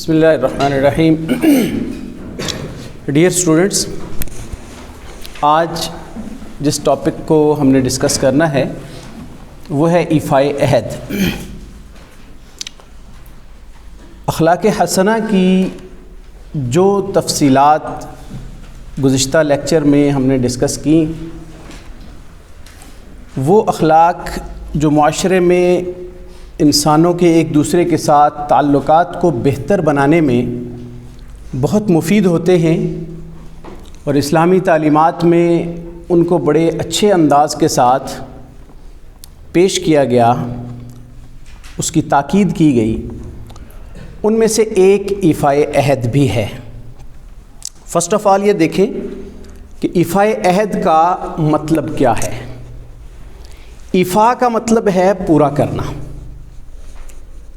بسم اللہ الرحمن الرحیم. ڈیئر اسٹوڈنٹس، آج جس ٹاپک کو ہم نے ڈسکس کرنا ہے وہ ہے ایفائے عہد. اخلاق حسنہ کی جو تفصیلات گزشتہ لیکچر میں ہم نے ڈسکس کی، وہ اخلاق جو معاشرے میں انسانوں کے ایک دوسرے کے ساتھ تعلقات کو بہتر بنانے میں بہت مفید ہوتے ہیں، اور اسلامی تعلیمات میں ان کو بڑے اچھے انداز کے ساتھ پیش کیا گیا، اس کی تاکید کی گئی. ان میں سے ایک ایفائے عہد بھی ہے. فرسٹ آف آل یہ دیکھیں کہ ایفائے عہد کا مطلب کیا ہے. ایفا کا مطلب ہے پورا کرنا.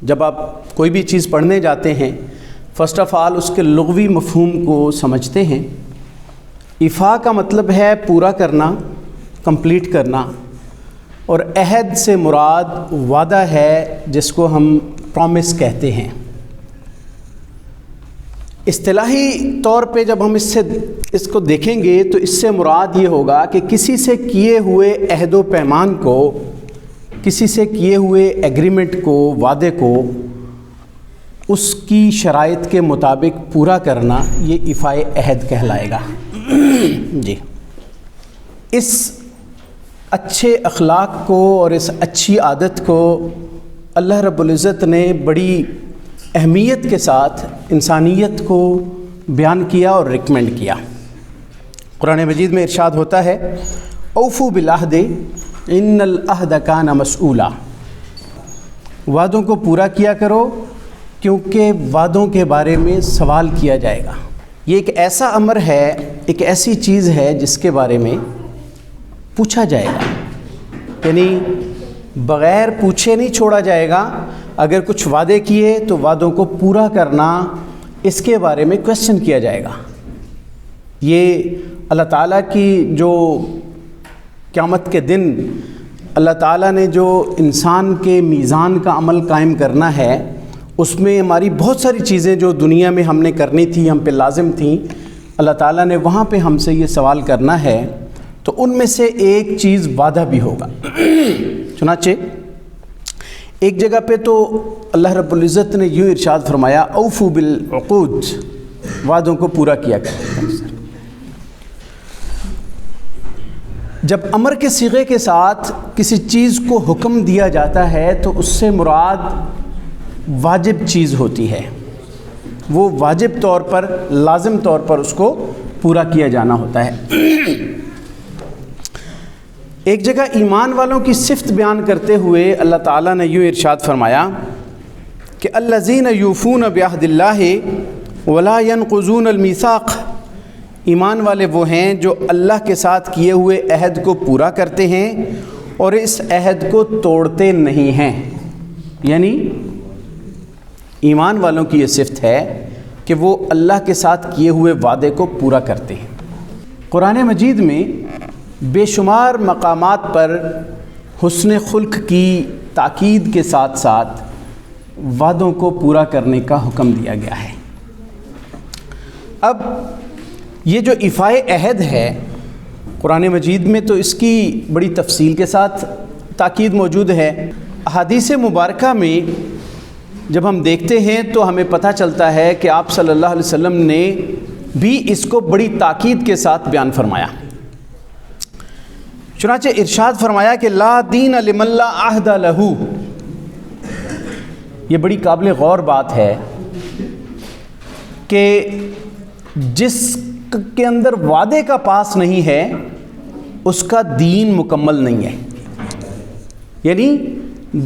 جب آپ کوئی بھی چیز پڑھنے جاتے ہیں، فرسٹ آف آل اس کے لغوی مفہوم کو سمجھتے ہیں. ایفا کا مطلب ہے پورا کرنا، کمپلیٹ کرنا، اور عہد سے مراد وعدہ ہے جس کو ہم پرومس کہتے ہیں. اصطلاحی طور پہ جب ہم اس کو دیکھیں گے تو اس سے مراد یہ ہوگا کہ کسی سے کیے ہوئے عہد و پیمان کو، کسی سے کیے ہوئے ایگریمنٹ کو، وعدے کو اس کی شرائط کے مطابق پورا کرنا، یہ ایفائے عہد کہلائے گا. جی، اس اچھے اخلاق کو اور اس اچھی عادت کو اللہ رب العزت نے بڑی اہمیت کے ساتھ انسانیت کو بیان کیا اور ریکمینڈ کیا. قرآن مجید میں ارشاد ہوتا ہے، اوفوا بالعہد ان العہد کان مسئولا. وعدوں کو پورا کیا کرو کیونکہ وعدوں کے بارے میں سوال کیا جائے گا. یہ ایک ایسا امر ہے، ایک ایسی چیز ہے جس کے بارے میں پوچھا جائے گا، یعنی بغیر پوچھے نہیں چھوڑا جائے گا. اگر کچھ وعدے کیے تو وعدوں کو پورا کرنا، اس کے بارے میں کویسچن کیا جائے گا. یہ اللہ تعالیٰ کی جو قیامت کے دن اللہ تعالیٰ نے جو انسان کے میزان کا عمل قائم کرنا ہے، اس میں ہماری بہت ساری چیزیں جو دنیا میں ہم نے کرنی تھی، ہم پہ لازم تھیں، اللہ تعالیٰ نے وہاں پہ ہم سے یہ سوال کرنا ہے. تو ان میں سے ایک چیز وعدہ بھی ہوگا. چنانچہ ایک جگہ پہ تو اللہ رب العزت نے یوں ارشاد فرمایا، اوفوا بالعقود، وعدوں کو پورا کیا کریں. جب امر کے صیغے کے ساتھ کسی چیز کو حکم دیا جاتا ہے تو اس سے مراد واجب چیز ہوتی ہے. وہ واجب طور پر، لازم طور پر اس کو پورا کیا جانا ہوتا ہے. ایک جگہ ایمان والوں کی صفت بیان کرتے ہوئے اللہ تعالیٰ نے یوں ارشاد فرمایا کہ الذین یوفون بعہد اللہ ولا ینقضون المیثاق. ایمان والے وہ ہیں جو اللہ کے ساتھ کیے ہوئے عہد کو پورا کرتے ہیں اور اس عہد کو توڑتے نہیں ہیں. یعنی ایمان والوں کی یہ صفت ہے کہ وہ اللہ کے ساتھ کیے ہوئے وعدے کو پورا کرتے ہیں. قرآن مجید میں بے شمار مقامات پر حسن خلق کی تاکید کے ساتھ ساتھ وعدوں کو پورا کرنے کا حکم دیا گیا ہے. اب یہ جو ایفائے عہد ہے قرآن مجید میں، تو اس کی بڑی تفصیل کے ساتھ تاکید موجود ہے. احادیث مبارکہ میں جب ہم دیکھتے ہیں تو ہمیں پتہ چلتا ہے کہ آپ صلی اللہ علیہ وسلم نے بھی اس کو بڑی تاکید کے ساتھ بیان فرمایا. چنانچہ ارشاد فرمایا کہ لا دین لمن لا عہد لہ. یہ بڑی قابل غور بات ہے کہ جس کے اندر وعدے کا پاس نہیں ہے اس کا دین مکمل نہیں ہے. یعنی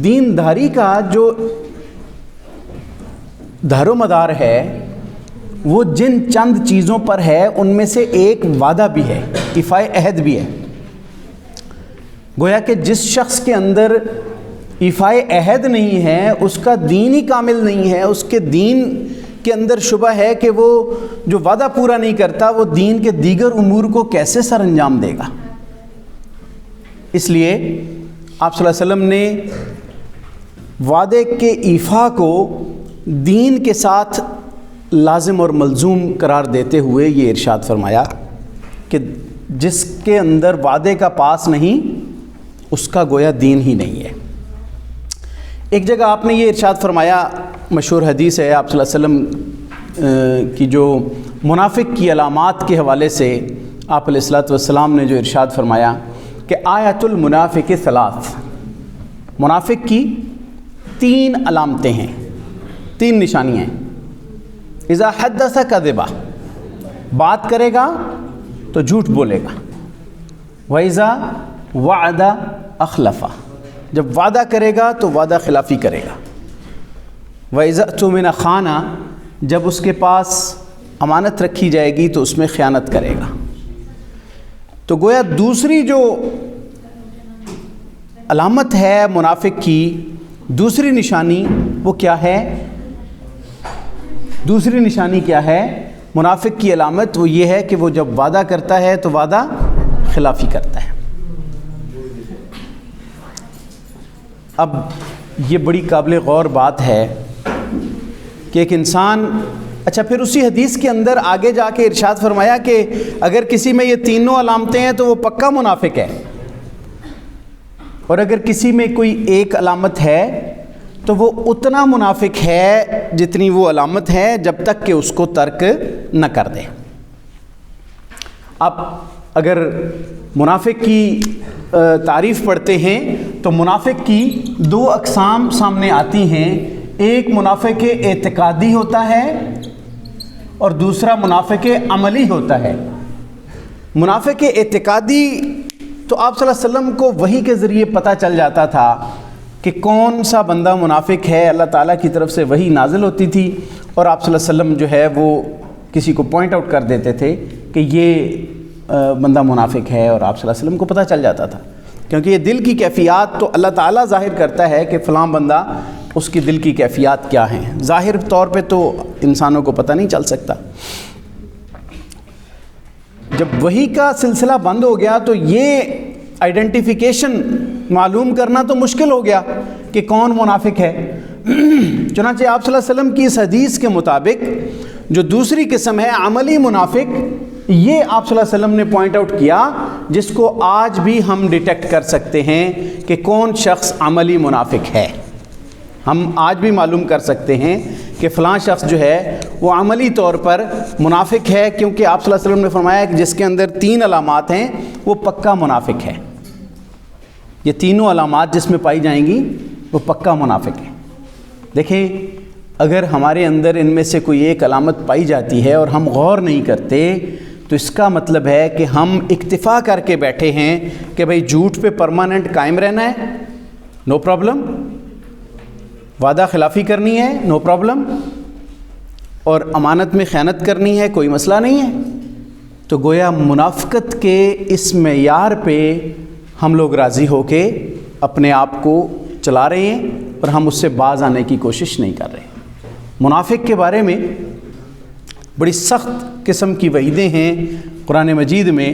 دینداری کا جو دار و مدار ہے وہ جن چند چیزوں پر ہے ان میں سے ایک وعدہ بھی ہے، ایفائے عہد بھی ہے. گویا کہ جس شخص کے اندر ایفائے عہد نہیں ہے اس کا دین ہی کامل نہیں ہے. اس کے دین کے اندر شبہ ہے کہ وہ جو وعدہ پورا نہیں کرتا وہ دین کے دیگر امور کو کیسے سر انجام دے گا. اس لیے آپ صلی اللہ علیہ وسلم نے وعدے کے ایفا کو دین کے ساتھ لازم اور ملزوم قرار دیتے ہوئے یہ ارشاد فرمایا کہ جس کے اندر وعدے کا پاس نہیں اس کا گویا دین ہی نہیں ہے۔ ایک جگہ آپ نے یہ ارشاد فرمایا، مشہور حدیث ہے آپ صلی اللہ علیہ وسلم کی جو منافق کی علامات کے حوالے سے آپ علیہ الصلوۃ والسلام نے جو ارشاد فرمایا کہ آیت المنافق ثلاث، منافق کی 3 علامتیں ہیں، 3 نشانیاں ہیں۔ اذا حدث کذب، بات کرے گا تو جھوٹ بولے گا، وَإِذَا وَعَدَ أَخْلَفَ، جب وعدہ کرے گا تو وعدہ خلافی کرے گا، وَإِذَا اؤْتُمِنَ خَانَ، جب اس کے پاس امانت رکھی جائے گی تو اس میں خیانت کرے گا۔ تو گویا دوسری جو علامت ہے منافق کی، دوسری نشانی وہ کیا ہے؟ دوسری نشانی کیا ہے منافق کی علامت؟ وہ یہ ہے کہ وہ جب وعدہ کرتا ہے تو وعدہ خلافی کرتا ہے۔ اب یہ بڑی قابل غور بات ہے کہ ایک انسان، اچھا پھر اسی حدیث کے اندر آگے جا کے ارشاد فرمایا کہ اگر کسی میں یہ تینوں علامتیں ہیں تو وہ پکا منافق ہے، اور اگر کسی میں کوئی ایک علامت ہے تو وہ اتنا منافق ہے جتنی وہ علامت ہے، جب تک کہ اس کو ترک نہ کر دے۔ اب اگر منافق کی تعریف پڑھتے ہیں تو منافق کی 2 اقسام سامنے آتی ہیں، ایک منافق اعتقادی ہوتا ہے اور دوسرا منافق عملی ہوتا ہے۔ منافق اعتقادی تو آپ صلی اللہ علیہ وسلم کو وحی کے ذریعے پتہ چل جاتا تھا کہ کون سا بندہ منافق ہے، اللہ تعالیٰ کی طرف سے وحی نازل ہوتی تھی اور آپ صلی اللہ علیہ وسلم جو ہے وہ کسی کو پوائنٹ آؤٹ کر دیتے تھے کہ یہ بندہ منافق ہے، اور آپ صلی اللہ علیہ وسلم کو پتہ چل جاتا تھا، کیونکہ یہ دل کی کیفیات تو اللہ تعالیٰ ظاہر کرتا ہے کہ فلاں بندہ اس کی دل کی کیفیات کیا ہیں، ظاہر طور پہ تو انسانوں کو پتہ نہیں چل سکتا۔ جب وحی کا سلسلہ بند ہو گیا تو یہ آئیڈینٹیفیکیشن معلوم کرنا تو مشکل ہو گیا کہ کون منافق ہے۔ چنانچہ آپ صلی اللہ علیہ وسلم کی اس حدیث کے مطابق جو دوسری قسم ہے عملی منافق، یہ آپ صلی اللہ علیہ وسلم نے پوائنٹ آؤٹ کیا، جس کو آج بھی ہم ڈیٹیکٹ کر سکتے ہیں کہ کون شخص عملی منافق ہے۔ ہم آج بھی معلوم کر سکتے ہیں کہ فلاں شخص جو ہے وہ عملی طور پر منافق ہے، کیونکہ آپ صلی اللہ علیہ وسلم نے فرمایا کہ جس کے اندر 3 علامات ہیں وہ پکا منافق ہے۔ یہ تینوں علامات جس میں پائی جائیں گی وہ پکا منافق ہے۔ دیکھیں، اگر ہمارے اندر ان میں سے کوئی ایک علامت پائی جاتی ہے اور ہم غور نہیں کرتے تو اس کا مطلب ہے کہ ہم اکتفا کر کے بیٹھے ہیں کہ بھئی جھوٹ پہ پرماننٹ قائم رہنا ہے، نو پرابلم، وعدہ خلافی کرنی ہے، نو پرابلم، اور امانت میں خیانت کرنی ہے، کوئی مسئلہ نہیں ہے۔ تو گویا منافقت کے اس معیار پہ ہم لوگ راضی ہو کے اپنے آپ کو چلا رہے ہیں اور ہم اس سے باز آنے کی کوشش نہیں کر رہے۔ منافق کے بارے میں بڑی سخت قسم کی وعیدیں ہیں قرآن مجید میں۔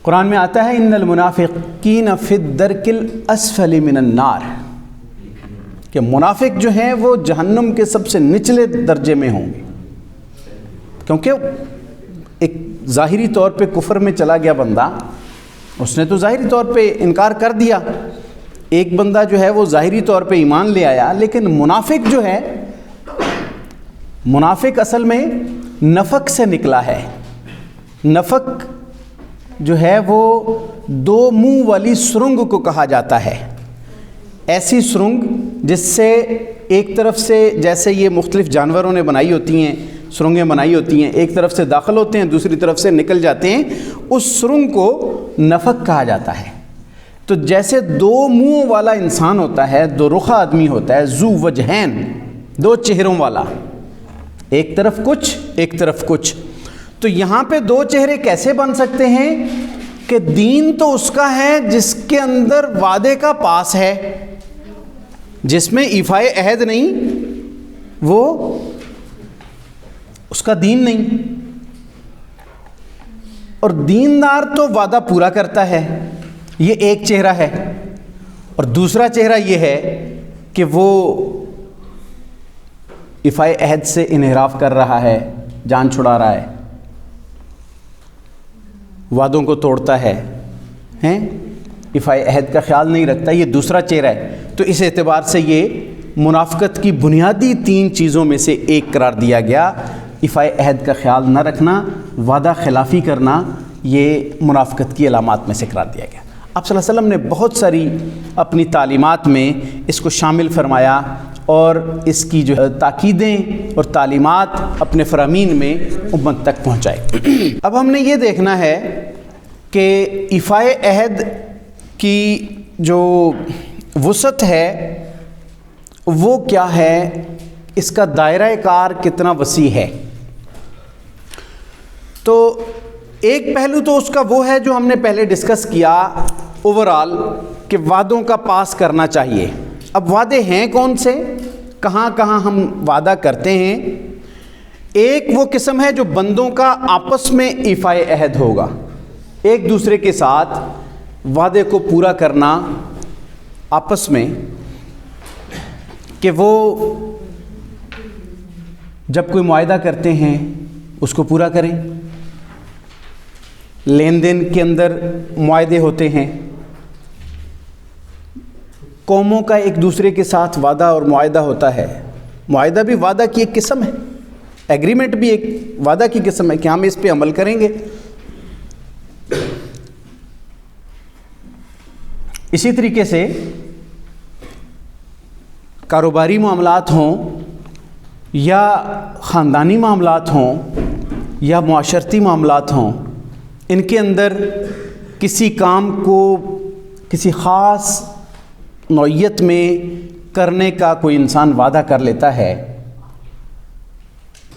قرآن میں آتا ہے ان المنافقین فی الدرک الاسفل من النار، کہ منافق جو ہیں وہ جہنم کے سب سے نچلے درجے میں ہوں گے، کیونکہ ایک ظاہری طور پہ کفر میں چلا گیا بندہ، اس نے تو ظاہری طور پہ انکار کر دیا۔ ایک بندہ جو ہے وہ ظاہری طور پہ ایمان لے آیا، لیکن منافق جو ہے، منافق اصل میں نفق سے نکلا ہے۔ نفق جو ہے وہ 2 منہ والی سرنگ کو کہا جاتا ہے، ایسی سرنگ جس سے ایک طرف سے، جیسے یہ مختلف جانوروں نے بنائی ہوتی ہیں، سرنگیں بنائی ہوتی ہیں، ایک طرف سے داخل ہوتے ہیں دوسری طرف سے نکل جاتے ہیں، اس سرنگ کو نفق کہا جاتا ہے۔ تو جیسے 2 منہ والا انسان ہوتا ہے، 2 رخا آدمی ہوتا ہے، ذو وجہین، 2 چہروں والا، ایک طرف کچھ ایک طرف کچھ، تو یہاں پہ 2 چہرے کیسے بن سکتے ہیں کہ دین تو اس کا ہے جس کے اندر وعدے کا پاس ہے، جس میں ایفائے عہد نہیں، وہ اس کا دین نہیں، اور دیندار تو وعدہ پورا کرتا ہے، یہ ایک چہرہ ہے۔ اور دوسرا چہرہ یہ ہے کہ وہ افائے عہد سے انحراف کر رہا ہے، جان چھڑا رہا ہے، وعدوں کو توڑتا ہے، افائے عہد کا خیال نہیں رکھتا، یہ دوسرا چہرہ ہے. تو اس اعتبار سے یہ منافقت کی بنیادی 3 چیزوں میں سے ایک قرار دیا گیا. افائے عہد کا خیال نہ رکھنا، وعدہ خلافی کرنا، یہ منافقت کی علامات میں سے قرار دیا گیا. آپ صلی اللہ علیہ وسلم نے بہت ساری اپنی تعلیمات میں اس کو شامل فرمایا اور اس کی جو تاکیدیں اور تعلیمات اپنے فرامین میں امت تک پہنچائے. اب ہم نے یہ دیکھنا ہے کہ افائے عہد کی جو وسعت ہے وہ کیا ہے، اس کا دائرہ کار کتنا وسیع ہے. تو ایک پہلو تو اس کا وہ ہے جو ہم نے پہلے ڈسکس کیا اوورال، کہ وعدوں کا پاس کرنا چاہیے. اب وعدے ہیں کون سے، کہاں کہاں ہم وعدہ کرتے ہیں. ایک وہ قسم ہے جو بندوں کا آپس میں افائے عہد ہوگا، ایک دوسرے کے ساتھ وعدے کو پورا کرنا آپس میں، کہ وہ جب کوئی معاہدہ کرتے ہیں اس کو پورا کریں. لین دین کے اندر معاہدے ہوتے ہیں، قوموں کا ایک دوسرے کے ساتھ وعدہ اور معاہدہ ہوتا ہے. معاہدہ بھی وعدہ کی ایک قسم ہے، ایگریمنٹ بھی ایک وعدہ کی قسم ہے کہ ہم اس پہ عمل کریں گے. اسی طریقے سے کاروباری معاملات ہوں یا خاندانی معاملات ہوں یا معاشرتی معاملات ہوں، ان کے اندر کسی کام کو کسی خاص نوعیت میں کرنے کا کوئی انسان وعدہ کر لیتا ہے،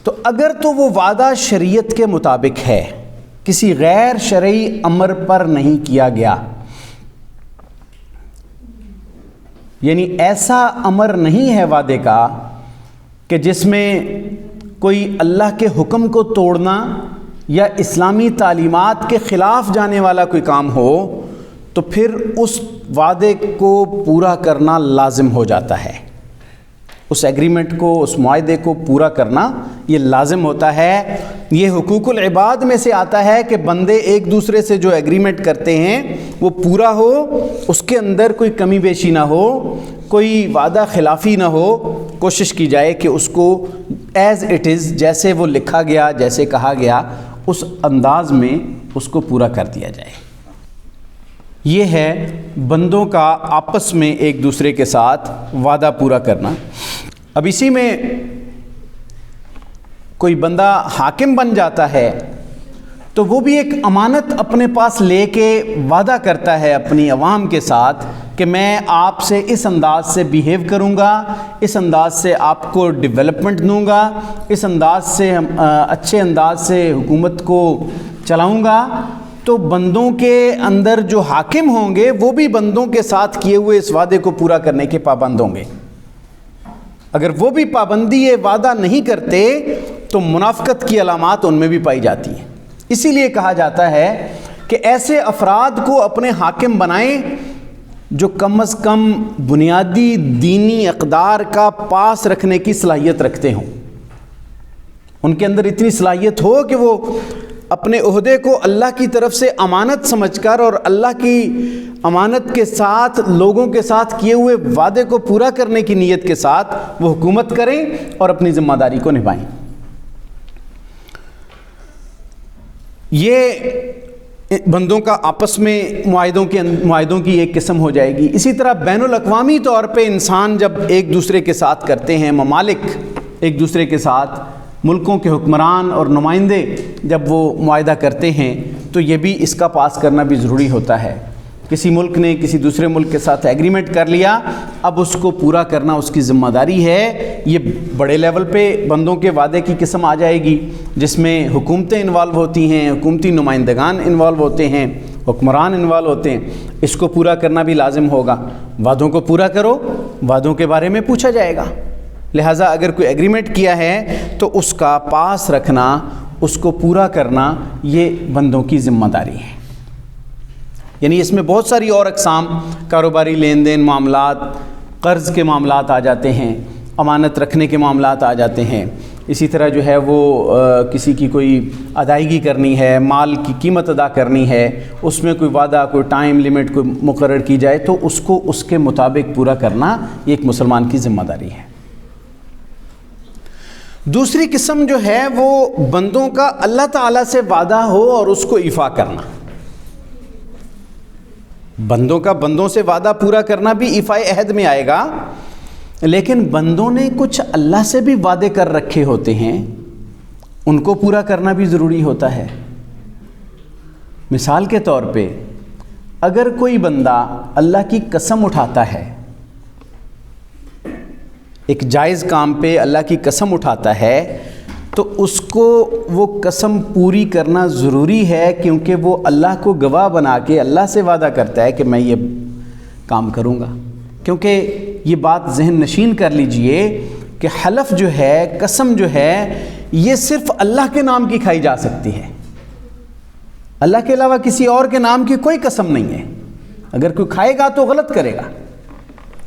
تو اگر تو وہ وعدہ شریعت کے مطابق ہے، کسی غیر شرعی امر پر نہیں کیا گیا، یعنی ایسا امر نہیں ہے وعدے کا کہ جس میں کوئی اللہ کے حکم کو توڑنا یا اسلامی تعلیمات کے خلاف جانے والا کوئی کام ہو، تو پھر اس وعدے کو پورا کرنا لازم ہو جاتا ہے. اس ایگریمنٹ کو، اس معاہدے کو پورا کرنا یہ لازم ہوتا ہے. یہ حقوق العباد میں سے آتا ہے کہ بندے ایک دوسرے سے جو ایگریمنٹ کرتے ہیں وہ پورا ہو، اس کے اندر کوئی کمی بیشی نہ ہو، کوئی وعدہ خلافی نہ ہو. کوشش کی جائے کہ اس کو ایز اٹ از، جیسے وہ لکھا گیا، جیسے کہا گیا، اس انداز میں اس کو پورا کر دیا جائے. یہ ہے بندوں کا آپس میں ایک دوسرے کے ساتھ وعدہ پورا کرنا. اب اسی میں کوئی بندہ حاکم بن جاتا ہے تو وہ بھی ایک امانت اپنے پاس لے کے وعدہ کرتا ہے اپنی عوام کے ساتھ کہ میں آپ سے اس انداز سے بیہیو کروں گا، اس انداز سے آپ کو ڈیولپمنٹ دوں گا، اس انداز سے اچھے انداز سے حکومت کو چلاؤں گا. تو بندوں کے اندر جو حاکم ہوں گے وہ بھی بندوں کے ساتھ کیے ہوئے اس وعدے کو پورا کرنے کے پابند ہوں گے. اگر وہ بھی پابندی یہ وعدہ نہیں کرتے تو منافقت کی علامات ان میں بھی پائی جاتی ہیں. اسی لیے کہا جاتا ہے کہ ایسے افراد کو اپنے حاکم بنائیں جو کم از کم بنیادی دینی اقدار کا پاس رکھنے کی صلاحیت رکھتے ہوں. ان کے اندر اتنی صلاحیت ہو کہ وہ اپنے عہدے کو اللہ کی طرف سے امانت سمجھ کر اور اللہ کی امانت کے ساتھ لوگوں کے ساتھ کیے ہوئے وعدے کو پورا کرنے کی نیت کے ساتھ وہ حکومت کریں اور اپنی ذمہ داری کو نبھائیں. یہ بندوں کا آپس میں معاہدوں کی ایک قسم ہو جائے گی. اسی طرح بین الاقوامی طور پہ انسان جب ایک دوسرے کے ساتھ کرتے ہیں، ممالک ایک دوسرے کے ساتھ، ملکوں کے حکمران اور نمائندے جب وہ معاہدہ کرتے ہیں تو یہ بھی اس کا پاس کرنا بھی ضروری ہوتا ہے. کسی ملک نے کسی دوسرے ملک کے ساتھ ایگریمنٹ کر لیا، اب اس کو پورا کرنا اس کی ذمہ داری ہے. یہ بڑے لیول پہ بندوں کے وعدے کی قسم آ جائے گی جس میں حکومتیں انوالو ہوتی ہیں، حکومتی نمائندگان انوالو ہوتے ہیں، حکمران انوالو ہوتے ہیں. اس کو پورا کرنا بھی لازم ہوگا. وعدوں کو پورا کرو، وعدوں کے بارے میں پوچھا جائے گا. لہٰذا اگر کوئی ایگریمنٹ کیا ہے تو اس کا پاس رکھنا، اس کو پورا کرنا یہ بندوں کی ذمہ داری ہے. یعنی اس میں بہت ساری اور اقسام، کاروباری لین دین معاملات، قرض کے معاملات آ جاتے ہیں، امانت رکھنے کے معاملات آ جاتے ہیں، اسی طرح جو ہے وہ کسی کی کوئی ادائیگی کرنی ہے، مال کی قیمت ادا کرنی ہے، اس میں کوئی وعدہ، کوئی ٹائم لمٹ کوئی مقرر کی جائے تو اس کو اس کے مطابق پورا کرنا یہ ایک مسلمان کی ذمہ داری ہے۔ دوسری قسم جو ہے وہ بندوں کا اللہ تعالیٰ سے وعدہ ہو اور اس کو ایفا کرنا۔ بندوں کا بندوں سے وعدہ پورا کرنا بھی ایفائے عہد میں آئے گا، لیکن بندوں نے کچھ اللہ سے بھی وعدے کر رکھے ہوتے ہیں، ان کو پورا کرنا بھی ضروری ہوتا ہے۔ مثال کے طور پہ اگر کوئی بندہ اللہ کی قسم اٹھاتا ہے، ایک جائز کام پہ اللہ کی قسم اٹھاتا ہے، تو اس کو وہ قسم پوری کرنا ضروری ہے، کیونکہ وہ اللہ کو گواہ بنا کے اللہ سے وعدہ کرتا ہے کہ میں یہ کام کروں گا۔ کیونکہ یہ بات ذہن نشین کر لیجئے کہ حلف جو ہے، قسم جو ہے، یہ صرف اللہ کے نام کی کھائی جا سکتی ہے، اللہ کے علاوہ کسی اور کے نام کی کوئی قسم نہیں ہے۔ اگر کوئی کھائے گا تو غلط کرے گا۔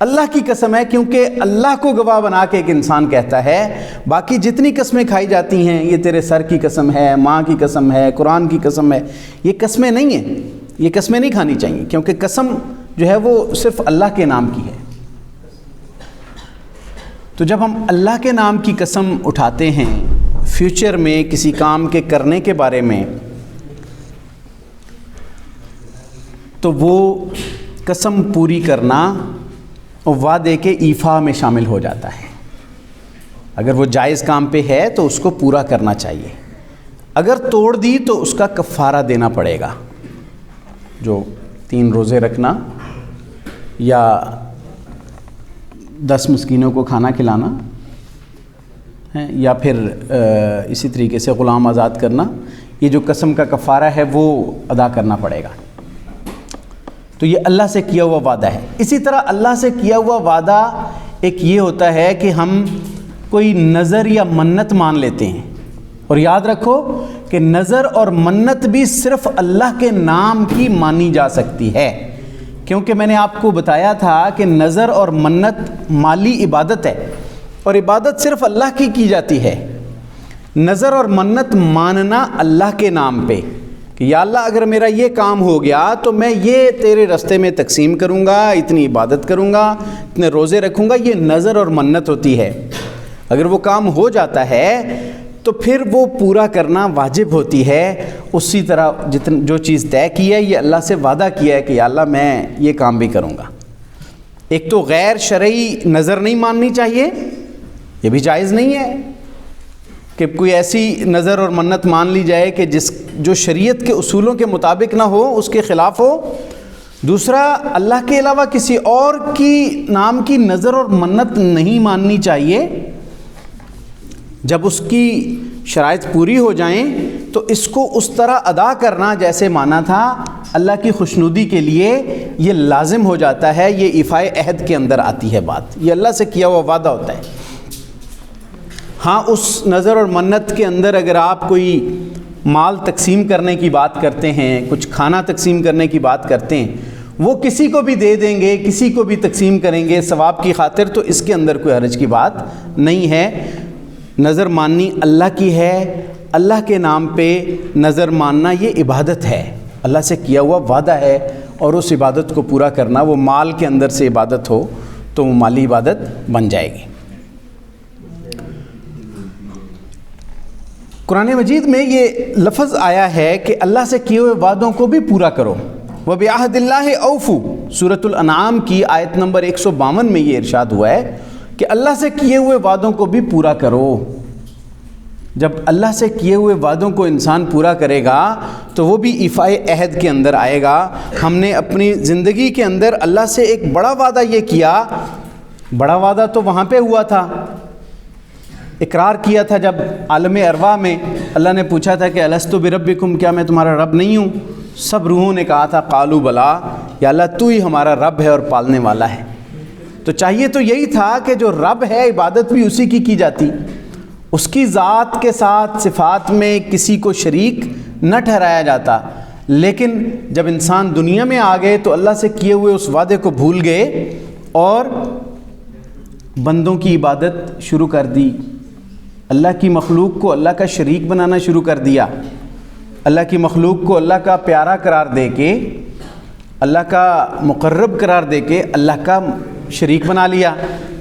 اللہ کی قسم ہے، کیونکہ اللہ کو گواہ بنا کے ایک انسان کہتا ہے۔ باقی جتنی قسمیں کھائی جاتی ہیں، یہ تیرے سر کی قسم ہے، ماں کی قسم ہے، قرآن کی قسم ہے، یہ قسمیں نہیں ہیں، یہ قسمیں نہیں کھانی چاہیے، کیونکہ قسم جو ہے وہ صرف اللہ کے نام کی ہے۔ تو جب ہم اللہ کے نام کی قسم اٹھاتے ہیں فیوچر میں کسی کام کے کرنے کے بارے میں، تو وہ قسم پوری کرنا وعدے کے ایفا میں شامل ہو جاتا ہے۔ اگر وہ جائز کام پہ ہے تو اس کو پورا کرنا چاہیے، اگر توڑ دی تو اس کا کفارہ دینا پڑے گا، جو 3 روزے رکھنا یا 10 مسکینوں کو کھانا کھلانا ہے، یا پھر اسی طریقے سے غلام آزاد کرنا، یہ جو قسم کا کفارہ ہے وہ ادا کرنا پڑے گا۔ تو یہ اللہ سے کیا ہوا وعدہ ہے۔ اسی طرح اللہ سے کیا ہوا وعدہ ایک یہ ہوتا ہے کہ ہم کوئی نظر یا منت مان لیتے ہیں، اور یاد رکھو کہ نظر اور منت بھی صرف اللہ کے نام کی مانی جا سکتی ہے، کیونکہ میں نے آپ کو بتایا تھا کہ نظر اور منت مالی عبادت ہے، اور عبادت صرف اللہ کی جاتی ہے۔ نظر اور منت ماننا اللہ کے نام پہ کہ یا اللہ اگر میرا یہ کام ہو گیا تو میں یہ تیرے راستے میں تقسیم کروں گا، اتنی عبادت کروں گا، اتنے روزے رکھوں گا، یہ نظر اور منت ہوتی ہے۔ اگر وہ کام ہو جاتا ہے تو پھر وہ پورا کرنا واجب ہوتی ہے۔ اسی طرح جو چیز طے کی ہے، یہ اللہ سے وعدہ کیا ہے کہ یا اللہ میں یہ کام بھی کروں گا۔ ایک تو غیر شرعی نظر نہیں ماننی چاہیے، یہ بھی جائز نہیں ہے کہ کوئی ایسی نظر اور منت مان لی جائے کہ جو شریعت کے اصولوں کے مطابق نہ ہو، اس کے خلاف ہو۔ دوسرا، اللہ کے علاوہ کسی اور کی نام کی نظر اور منت نہیں ماننی چاہیے۔ جب اس کی شرائط پوری ہو جائیں تو اس کو اس طرح ادا کرنا جیسے مانا تھا اللہ کی خوشنودی کے لیے، یہ لازم ہو جاتا ہے۔ یہ ایفائے عہد کے اندر آتی ہے بات، یہ اللہ سے کیا ہوا وعدہ ہوتا ہے۔ ہاں، اس نظر اور منت کے اندر اگر آپ کوئی مال تقسیم کرنے کی بات کرتے ہیں، کچھ کھانا تقسیم کرنے کی بات کرتے ہیں، وہ کسی کو بھی دے دیں گے، کسی کو بھی تقسیم کریں گے ثواب کی خاطر، تو اس کے اندر کوئی حرج کی بات نہیں ہے۔ نظر ماننی اللہ کی ہے، اللہ کے نام پہ نظر ماننا یہ عبادت ہے، اللہ سے کیا ہوا وعدہ ہے، اور اس عبادت کو پورا کرنا، وہ مال کے اندر سے عبادت ہو تو وہ مالی عبادت بن جائے گی۔ قرآن مجید میں یہ لفظ آیا ہے کہ اللہ سے کیے ہوئے وعدوں کو بھی پورا کرو۔ وَبِعَهْدِ اللَّهِ أَوْفُوا، سورۃ الانعام کی آیت نمبر 152 میں یہ ارشاد ہوا ہے کہ اللہ سے کیے ہوئے وعدوں کو بھی پورا کرو۔ جب اللہ سے کیے ہوئے وعدوں کو انسان پورا کرے گا تو وہ بھی ایفائے عہد کے اندر آئے گا۔ ہم نے اپنی زندگی کے اندر اللہ سے ایک بڑا وعدہ یہ کیا، بڑا وعدہ تو وہاں پہ ہوا تھا، اقرار کیا تھا جب عالم ارواح میں اللہ نے پوچھا تھا کہ الستو بربکم، کیا میں تمہارا رب نہیں ہوں؟ سب روحوں نے کہا تھا قالوا بلا، یا اللہ تو ہی ہمارا رب ہے اور پالنے والا ہے۔ تو چاہیے تو یہی تھا کہ جو رب ہے عبادت بھی اسی کی جاتی، اس کی ذات کے ساتھ صفات میں کسی کو شریک نہ ٹھہرایا جاتا۔ لیکن جب انسان دنیا میں آ گئے تو اللہ سے کیے ہوئے اس وعدے کو بھول گئے اور اللہ سے کیے ہوئے وعدوں کو پورا کرنا چھوڑ دیے۔ تو اللہ سے کیے ہوئے وعدوں کو بھی پورا کرو۔ وَبِعَهْدِ اللَّهِ أَوْفُوا، سورۃ الانعام کی آیت نمبر 152 میں یہ ارشاد ہوا ہے کہ اللہ سے کیے ہوئے وعدوں کو بھی پورا کرو۔ بندوں کی عبادت شروع کر دی، اللہ کی مخلوق کو اللہ کا شریک بنانا شروع کر دیا، اللہ کی مخلوق کو اللہ کا پیارا قرار دے کے، اللہ کا مقرب قرار دے کے اللہ کا شریک بنا لیا،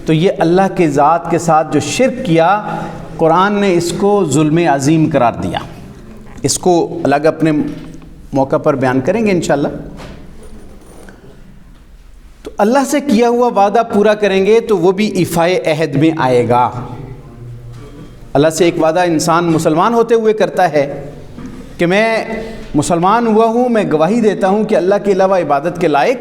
تو یہ اللہ کے ذات کے ساتھ جو شرک کیا، قرآن نے اس کو ظلم عظیم قرار دیا۔ اس کو الگ اپنے موقع پر بیان کریں گے انشاءاللہ۔ تو اللہ سے کیا ہوا وعدہ پورا کریں گے تو وہ بھی ایفائے عہد میں آئے گا۔ اللہ سے ایک وعدہ انسان مسلمان ہوتے ہوئے کرتا ہے کہ میں مسلمان ہوا ہوں، میں گواہی دیتا ہوں کہ اللہ کے علاوہ عبادت کے لائق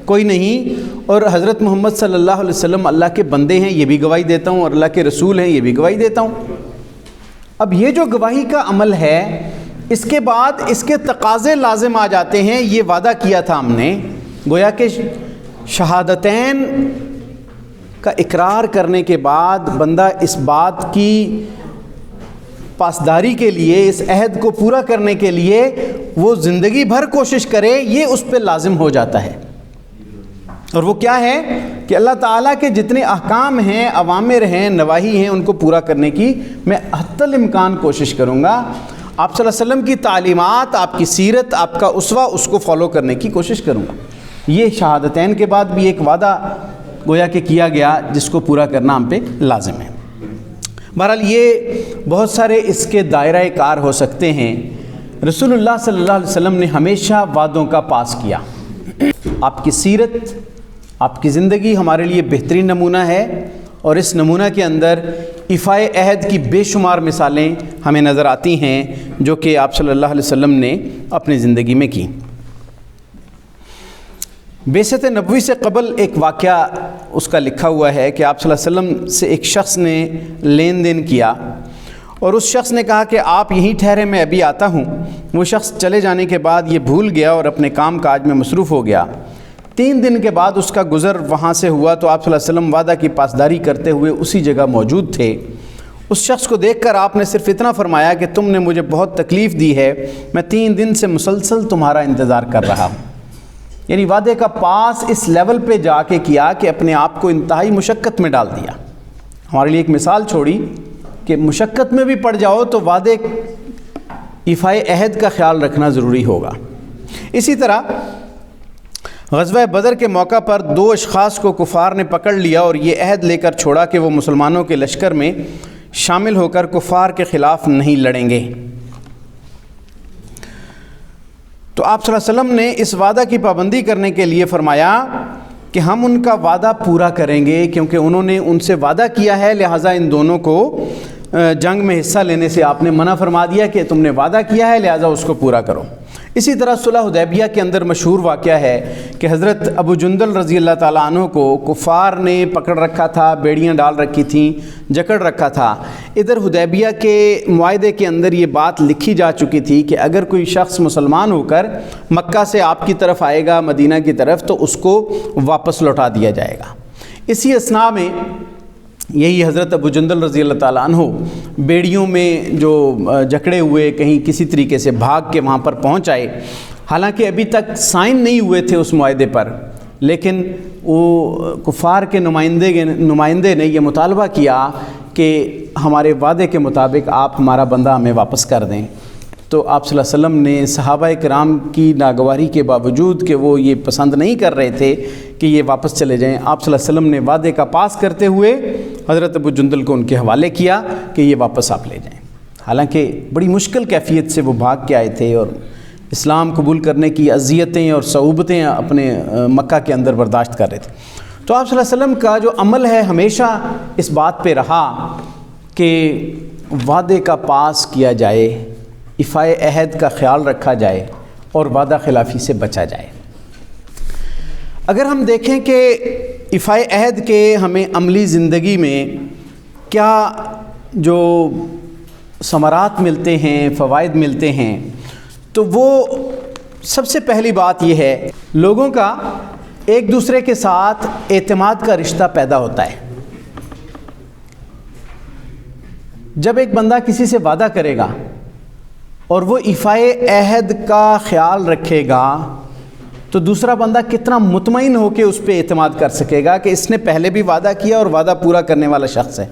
کوئی نہیں، اور حضرت محمد صلی اللہ علیہ وسلم اللہ کے بندے ہیں، یہ بھی گواہی دیتا ہوں، اور اللہ کے رسول ہیں، یہ بھی گواہی دیتا ہوں۔ اب یہ جو گواہی کا عمل ہے، اس کے بعد اس کے تقاضے لازم آ جاتے ہیں۔ یہ وعدہ کیا تھا ہم نے، گویا کہ شہادتین کا اقرار کرنے کے بعد بندہ اس بات کی پاسداری کے لیے، اس عہد کو پورا کرنے کے لیے وہ زندگی بھر کوشش کرے، یہ اس پہ لازم ہو جاتا ہے۔ اور وہ کیا ہے کہ اللہ تعالیٰ کے جتنے احکام ہیں، اوامر ہیں، نواہی ہیں، ان کو پورا کرنے کی میں حتی الامکان کوشش کروں گا۔ آپ صلی اللہ علیہ وسلم کی تعلیمات، آپ کی سیرت، آپ کا اسوہ، اس کو فالو کرنے کی کوشش کروں گا۔ یہ شہادتین کے بعد بھی ایک وعدہ گویا کہ کیا گیا جس کو پورا کرنا ہم پہ لازم ہے۔ بہرحال یہ بہت سارے اس کے دائرہ کار ہو سکتے ہیں۔ رسول اللہ صلی اللہ علیہ وسلم نے ہمیشہ وعدوں کا پاس کیا۔ آپ کی سیرت، آپ کی زندگی ہمارے لیے بہترین نمونہ ہے، اور اس نمونہ کے اندر ایفائے عہد کی بے شمار مثالیں ہمیں نظر آتی ہیں جو کہ آپ صلی اللہ علیہ وسلم نے اپنی زندگی میں کی۔ بعثت نبوی سے قبل ایک واقعہ اس کا لکھا ہوا ہے کہ آپ صلی اللہ علیہ وسلم سے ایک شخص نے لین دین کیا، اور اس شخص نے کہا کہ آپ یہیں ٹھہرے، میں ابھی آتا ہوں۔ وہ شخص چلے جانے کے بعد یہ بھول گیا اور اپنے کام کاج میں مصروف ہو گیا۔ 3 دن کے بعد اس کا گزر وہاں سے ہوا تو آپ صلی اللہ علیہ وسلم وعدہ کی پاسداری کرتے ہوئے اسی جگہ موجود تھے۔ اس شخص کو دیکھ کر آپ نے صرف اتنا فرمایا کہ تم نے مجھے بہت تکلیف دی ہے، میں 3 دن سے مسلسل تمہارا انتظار کر رہا ہوں۔ یعنی وعدے کا پاس اس لیول پہ جا کے کیا کہ اپنے آپ کو انتہائی مشقت میں ڈال دیا۔ ہمارے لیے ایک مثال چھوڑی کہ مشقت میں بھی پڑ جاؤ تو وعدے ایفائے عہد کا خیال رکھنا ضروری ہوگا۔ اسی طرح غزوہ بدر کے موقع پر 2 اشخاص کو کفار نے پکڑ لیا اور یہ عہد لے کر چھوڑا کہ وہ مسلمانوں کے لشکر میں شامل ہو کر کفار کے خلاف نہیں لڑیں گے۔ تو آپ صلی اللہ علیہ وسلم نے اس وعدہ کی پابندی کرنے کے لیے فرمایا کہ ہم ان کا وعدہ پورا کریں گے، کیونکہ انہوں نے ان سے وعدہ کیا ہے، لہٰذا ان دونوں کو جنگ میں حصہ لینے سے آپ نے منع فرما دیا کہ تم نے وعدہ کیا ہے، لہٰذا اس کو پورا کرو۔ اسی طرح صلح حدیبیہ کے اندر مشہور واقعہ ہے کہ حضرت ابو جندل رضی اللہ تعالیٰ عنہ کو کفار نے پکڑ رکھا تھا، بیڑیاں ڈال رکھی تھیں، جکڑ رکھا تھا۔ ادھر حدیبیہ کے معاہدے کے اندر یہ بات لکھی جا چکی تھی کہ اگر کوئی شخص مسلمان ہو کر مکہ سے آپ کی طرف آئے گا، مدینہ کی طرف، تو اس کو واپس لوٹا دیا جائے گا۔ اسی اثناء میں یہی حضرت ابو جندل رضی اللہ تعالیٰ عنہ بیڑیوں میں جو جکڑے ہوئے کہیں کسی طریقے سے بھاگ کے وہاں پر پہنچ آئے، حالانکہ ابھی تک سائن نہیں ہوئے تھے اس معاہدے پر، لیکن وہ کفار کے نمائندے نے یہ مطالبہ کیا کہ ہمارے وعدے کے مطابق آپ ہمارا بندہ ہمیں واپس کر دیں۔ تو آپ صلی اللہ علیہ وسلم نے صحابہ کرام کی ناگواری کے باوجود کہ وہ یہ پسند نہیں کر رہے تھے کہ یہ واپس چلے جائیں، آپ صلی اللہ علیہ وسلم نے وعدے کا پاس کرتے ہوئے حضرت ابو جندل کو ان کے حوالے کیا کہ یہ واپس آپ لے جائیں۔ حالانکہ بڑی مشکل کیفیت سے وہ بھاگ کے آئے تھے اور اسلام قبول کرنے کی اذیتیں اور صعوبتیں اپنے مکہ کے اندر برداشت کر رہے تھے۔ تو آپ صلی اللہ علیہ وسلم کا جو عمل ہے ہمیشہ اس بات پہ رہا کہ وعدے کا پاس کیا جائے، ایفائے عہد کا خیال رکھا جائے اور وعدہ خلافی سے بچا جائے۔ اگر ہم دیکھیں کہ ایفائے عہد کے ہمیں عملی زندگی میں کیا جو ثمرات ملتے ہیں، فوائد ملتے ہیں، تو وہ سب سے پہلی بات یہ ہے لوگوں کا ایک دوسرے کے ساتھ اعتماد کا رشتہ پیدا ہوتا ہے۔ جب ایک بندہ کسی سے وعدہ کرے گا اور وہ ایفائے عہد کا خیال رکھے گا تو دوسرا بندہ کتنا مطمئن ہو کے اس پہ اعتماد کر سکے گا کہ اس نے پہلے بھی وعدہ کیا اور وعدہ پورا کرنے والا شخص ہے.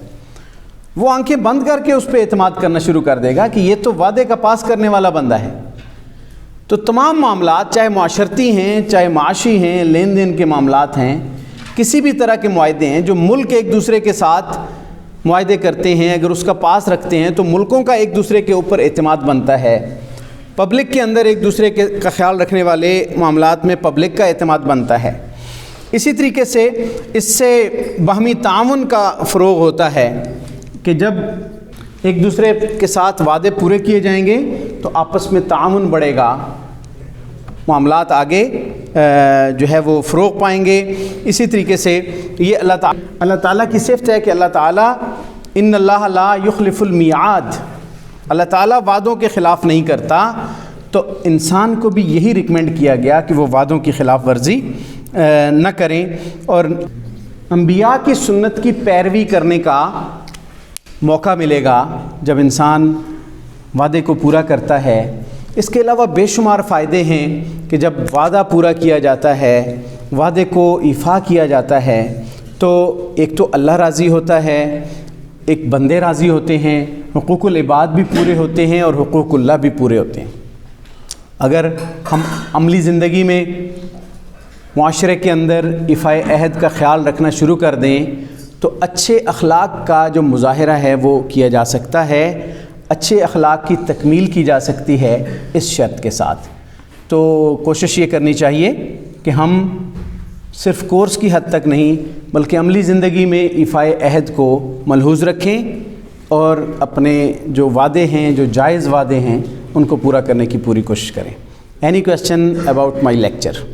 وہ آنکھیں بند کر کے اس پہ اعتماد کرنا شروع کر دے گا کہ یہ تو وعدے کا پاس کرنے والا بندہ ہے. تو تمام معاملات چاہے معاشرتی ہیں، چاہے معاشی ہیں، لین دین کے معاملات ہیں، کسی بھی طرح کے معاہدے ہیں جو ملک ایک دوسرے کے ساتھ معاہدے کرتے ہیں، اگر اس کا پاس رکھتے ہیں تو ملکوں کا ایک دوسرے کے اوپر اعتماد بنتا ہے. پبلک کے اندر ایک دوسرے کا خیال رکھنے والے معاملات میں پبلک کا اعتماد بنتا ہے. اسی طریقے سے اس سے باہمی تعاون کا فروغ ہوتا ہے کہ جب ایک دوسرے کے ساتھ وعدے پورے کیے جائیں گے تو آپس میں تعاون بڑھے گا، معاملات آگے جو ہے وہ فروغ پائیں گے. اسی طریقے سے یہ اللہ تعالیٰ کی صفت ہے کہ اللہ تعالیٰ ان اللہ لا یخلف المیعاد، اللہ تعالیٰ وعدوں کے خلاف نہیں کرتا. تو انسان کو بھی یہی ریکمینڈ کیا گیا کہ وہ وعدوں کی خلاف ورزی نہ کریں، اور انبیاء کی سنت کی پیروی کرنے کا موقع ملے گا جب انسان وعدے کو پورا کرتا ہے. اس کے علاوہ بے شمار فائدے ہیں کہ جب وعدہ پورا کیا جاتا ہے، وعدے کو ایفا کیا جاتا ہے، تو ایک تو اللہ راضی ہوتا ہے، ایک بندے راضی ہوتے ہیں، حقوق العباد بھی پورے ہوتے ہیں اور حقوق اللہ بھی پورے ہوتے ہیں. اگر ہم عملی زندگی میں معاشرے کے اندر ایفائے عہد کا خیال رکھنا شروع کر دیں تو اچھے اخلاق کا جو مظاہرہ ہے وہ کیا جا سکتا ہے، اچھے اخلاق کی تکمیل کی جا سکتی ہے اس شرط کے ساتھ. تو کوشش یہ کرنی چاہیے کہ ہم صرف کورس کی حد تک نہیں بلکہ عملی زندگی میں ایفائے عہد کو ملحوظ رکھیں اور اپنے جو وعدے ہیں، جو جائز وعدے ہیں، ان کو پورا کرنے کی پوری کوشش کریں. Any question about my lecture?